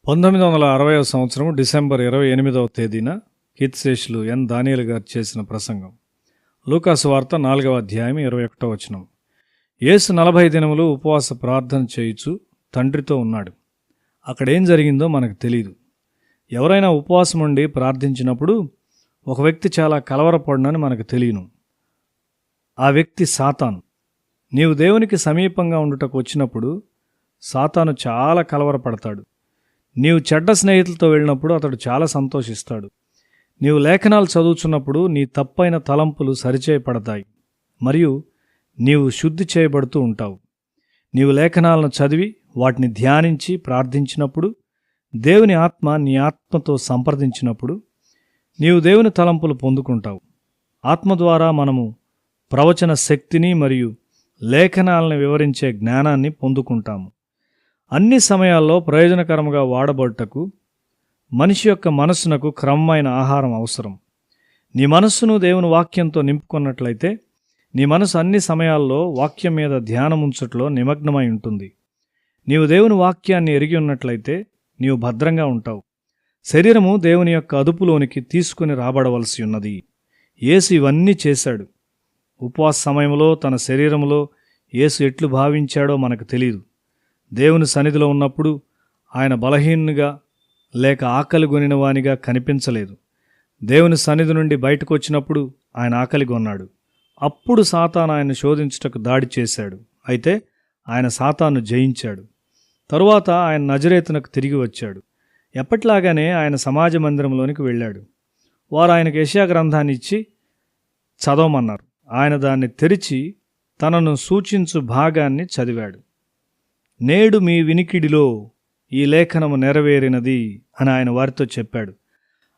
1960వ సంవత్సరం డిసెంబర్ 28వ తేదీన కీర్తిశేషులు ఎన్ దానియేలు గారు చేసిన ప్రసంగం. లూకాసు వార్త 4వ అధ్యాయం 21వ వచనం. యేసు 40 దినములు ఉపవాస ప్రార్థన చేయుచు తండ్రితో ఉన్నాడు. అక్కడేం జరిగిందో మనకు తెలియదు. ఎవరైనా ఉపవాసం ఉండి ప్రార్థించినప్పుడు ఒక వ్యక్తి చాలా కలవరపడినని మనకు తెలియను. ఆ వ్యక్తి సాతాను. నీవు దేవునికి సమీపంగా ఉండుటకు వచ్చినప్పుడు సాతాను చాలా కలవరపడతాడు. నీవు చెడ్డ స్నేహితులతో వెళ్ళినప్పుడు అతడు చాలా సంతోషిస్తాడు. నీవు లేఖనాలు చదువుతున్నప్పుడు నీ తప్పైన తలంపులు సరిచేయబడతాయి మరియు నీవు శుద్ధి చేయబడుతూ ఉంటావు. నీవు లేఖనాలను చదివి వాటిని ధ్యానించి ప్రార్థించినప్పుడు, దేవుని ఆత్మ నీ ఆత్మతో సంప్రదించినప్పుడు నీవు దేవుని తలంపులు పొందుకుంటావు. ఆత్మ ద్వారా మనము ప్రవచన శక్తిని మరియు లేఖనాలను వివరించే జ్ఞానాన్ని పొందుకుంటాము. అన్ని సమయాల్లో ప్రయోజనకరంగా వాడబడుటకు మనిషి యొక్క మనస్సునకు క్రమమైన ఆహారం అవసరం. నీ మనస్సును దేవుని వాక్యంతో నింపుకున్నట్లయితే నీ మనసు అన్ని సమయాల్లో వాక్యం మీద ధ్యానం ఉంచుటలో నిమగ్నమై ఉంటుంది. నీవు దేవుని వాక్యాన్ని ఎరిగి ఉన్నట్లయితే నీవు భద్రంగా ఉంటావు. శరీరము దేవుని యొక్క అదుపులోనికి తీసుకుని రాబడవలసి ఉన్నది. యేసు ఇవన్నీ చేశాడు. ఉపవాస సమయంలో తన శరీరంలో యేసు ఎట్లు భావించాడో మనకు తెలియదు. దేవుని సన్నిధిలో ఉన్నప్పుడు ఆయన బలహీనుగా లేక ఆకలి గొనిన వానిగా కనిపించలేదు. దేవుని సన్నిధి నుండి బయటకు వచ్చినప్పుడు ఆయన ఆకలి కొన్నాడు. అప్పుడు సాతాను ఆయన శోధించుటకు దాడి చేశాడు. అయితే ఆయన సాతాను జయించాడు. తరువాత ఆయన నజరేతునకు తిరిగి వచ్చాడు. ఎప్పటిలాగానే ఆయన సమాజ మందిరంలోనికి వెళ్ళాడు. వారు ఆయనకు యెషయా గ్రంథాన్ని ఇచ్చి చదవమన్నారు. ఆయన దాన్ని తెరిచి తనను సూచించు భాగాన్ని చదివాడు. నేడు మీ వినికిడిలో ఈ లేఖనము నెరవేరినది అని ఆయన వారితో చెప్పాడు.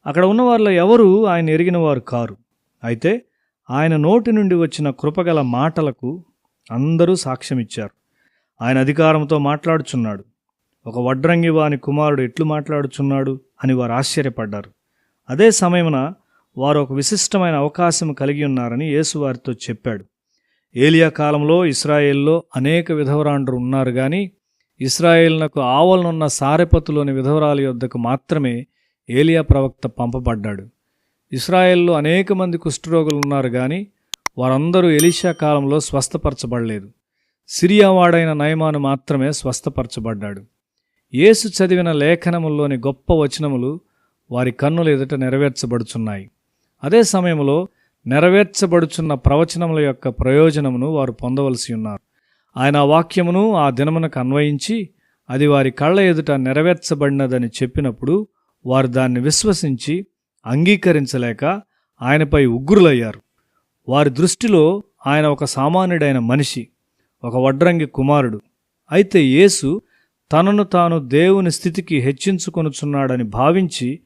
అక్కడ ఉన్న వారిలో ఎవరూ ఆయన ఎరిగిన వారు కారు. అయితే ఆయన నోటి నుండి వచ్చిన కృపగల మాటలకు అందరూ సాక్ష్యమిచ్చారు. ఆయన అధికారంతో మాట్లాడుచున్నాడు. ఒక వడ్రంగి వాని కుమారుడు ఎట్లు మాట్లాడుచున్నాడు అని వారు ఆశ్చర్యపడ్డారు. అదే సమయమున వారు ఒక విశిష్టమైన అవకాశం కలిగి ఉన్నారని యేసు వారితో చెప్పాడు. ఏలియా కాలంలో ఇశ్రాయేల్లో అనేక విధవరాండ్రు ఉన్నారు కానీ ఇశ్రాయేలునకు ఆవలనున్న సారెపతులోని విధవరాల యొద్దకు మాత్రమే ఏలియా ప్రవక్త పంపబడ్డాడు. ఇశ్రాయేల్లో అనేక మంది కుష్ఠరోగులు ఉన్నారు కానీ వారందరూ ఎలీషా కాలంలో స్వస్థపరచబడలేదు. సిరియా వాడైన నయమాను మాత్రమే స్వస్థపరచబడ్డాడు. యేసు చదివిన లేఖనముల్లోని గొప్ప వచనములు వారి కన్నుల ఎదుట నెరవేర్చబడుచున్నాయి. అదే సమయంలో నెరవేర్చబడుచున్న ప్రవచనముల యొక్క ప్రయోజనమును వారు పొందవలసి ఉన్నారు. ఆయన వాక్యమును ఆ దినమునకు అన్వయించి అది వారి కళ్ళ ఎదుట నెరవేర్చబడినదని చెప్పినప్పుడు వారు దాన్ని విశ్వసించి అంగీకరించలేక ఆయనపై ఉగ్రులయ్యారు. వారి దృష్టిలో ఆయన ఒక సామాన్యుడైన మనిషి, ఒక వడ్రంగి కుమారుడు. అయితే యేసు తనను తాను దేవుని స్థితికి హెచ్చించుకొనుచున్నాడని భావించి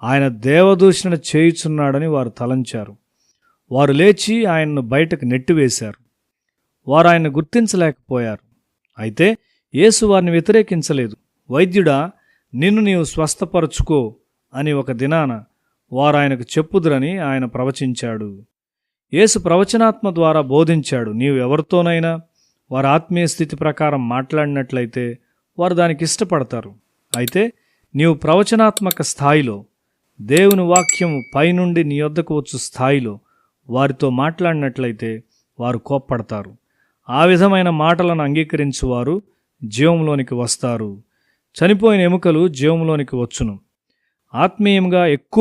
ఆయన దేవదూషణ చేయుచున్నాడని వారు తలంచారు. వారు లేచి ఆయన్ను బయటకు నెట్టివేశారు. వారు ఆయన్ను గుర్తించలేకపోయారు. అయితే యేసు వారిని వ్యతిరేకించలేదు. వైద్యుడా, నిన్ను నీవు స్వస్థపరచుకో అని ఒక దినాన వారు ఆయనకు చెప్పుదురని ఆయన ప్రవచించాడు. యేసు ప్రవచనాత్మ ద్వారా బోధించాడు. నీవు ఎవరితోనైనా వారి ఆత్మీయ స్థితి ప్రకారం మాట్లాడినట్లయితే వారు దానికి ఇష్టపడతారు. అయితే నీవు ప్రవచనాత్మక స్థాయిలో, దేవుని వాక్యం పైనుండి నీ యొద్దకు వచ్చు స్థాయిలో వారితో మాట్లాడినట్లయితే వారు కోప్పడతారు. ఆ విధమైన మాటలను అంగీకరించువారు జీవంలోనికి వస్తారు. చనిపోయిన ఎముకలు జీవంలోనికి వచ్చును. ఆత్మీయంగా ఎక్కువ